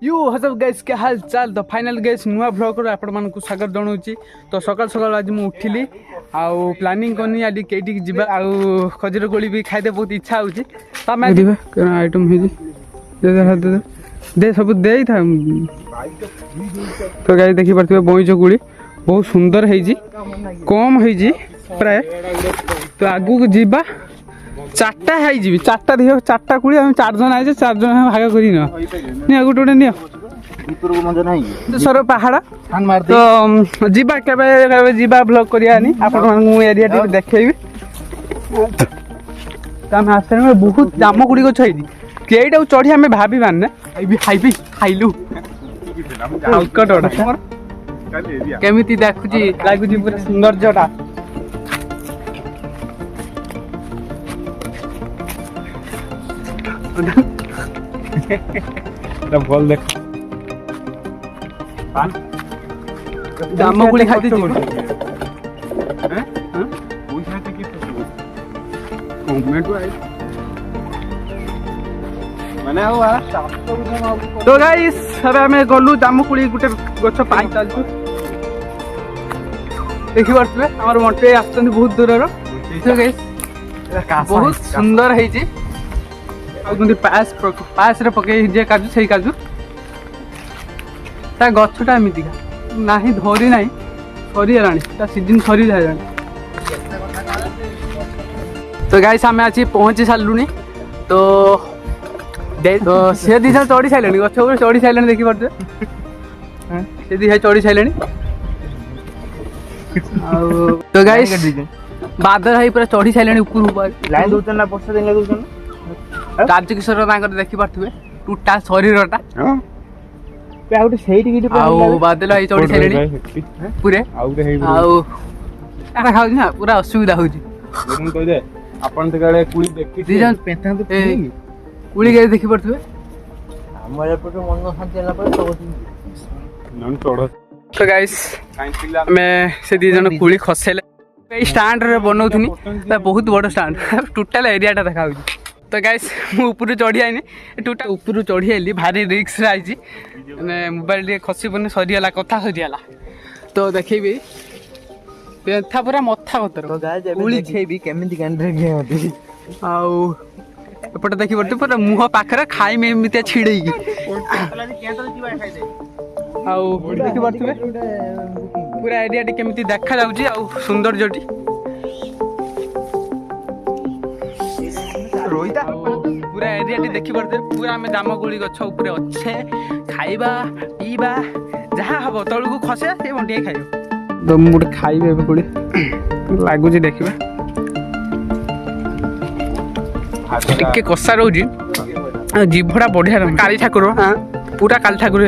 You हसब gas के हाल चाल तो फाइनल गैस नुआ ब्लॉग आपण मानक स्वागत जनाऊँगी। तो सकाल सकाल आज मुझे उठिली आउ प्लानिंग करनी आज कईटी जा आउ खजूर कोली भी खाइदे बहुत इच्छा होची आइटम दे सब दे था। तो गाई देखी पारे बईच कोली बहुत सुंदर है कम है प्राय। तो आगू को जीवा चार्टा है चार्टा देख चार्टा कोड़ी आम 4 जन आए 4 जन भाग कर गोटे नि सर पहाड़ तो जीवा केबे जीवा ब्लॉग करियानी आपण मानू एरिया टी देखैबी। तो आम आसे बहुत जाम गुड़ी गछ है केईटा चढ़ी आम भाभी माने खाइबी खाइलु केमिति देखुची लागुची पूरा सौंदर्यटा। भल देख जाम गुड़ी खाई तो गाइस अब आम गलु जामुकुड़ी गोटे गछ पाई चलु देखी पारे आम मंटे आस बहुत दूर बहुत सुंदर है पास पास रे पके जे काजू सही काजू ता गछटा एमितिका नाही धरी नाही सरी हेलानी ता सीजन सरी जाय। तो गाइस आम आज पहुंची सारूनी तो से दिशा चढ़ी सारे गछ चढ़ी सारे देखी पारे से दिशा चढ़ी सारे। तो गाइस बादल है पूरा चढ़ी सारे ऊपर लाइन दउछन ना वर्षा दिन दउछन राज्य किशोर देखी पारे टूटा शरीरटा बादल है चढ़ी सारे पूरे खाऊ पूरा असुविधा हो कुड़ी गाई देखी पारे तो गाइस मैं से दी जन कुड़ी खसेले स्टांड रे बनाउथुनी बहुत बड़ स्टांड टोटल एरियाटा देखा। तो गाइस मु ऊपर चढ़ी आईनी टोटा ऊपर चढ़ी आइली भारी रिक्स आई मोबाइल टे खसीबनी सरीगला कथा सरीगला। तो देखी पेथा पूरा मथा एपटे देखी पारे पूरा मुह पाखे खाइम एमती छिड़े देखी पारे पूरा एरिया टी केमती देखा जाउची आ सौंदर्यटी पूरा एरिया टी देखी पारे पूरा आम जामकोली गछ ऊपर अच्छे खाइबा पीबा जहाँ हम तलू खसे से बंटिया खाइब। तो मुझे खाइबे कोड़ी लगुच देखा टिके कषा रोज जीभटा बढ़िया काली ठाकुर पूरा काली ठाकुर।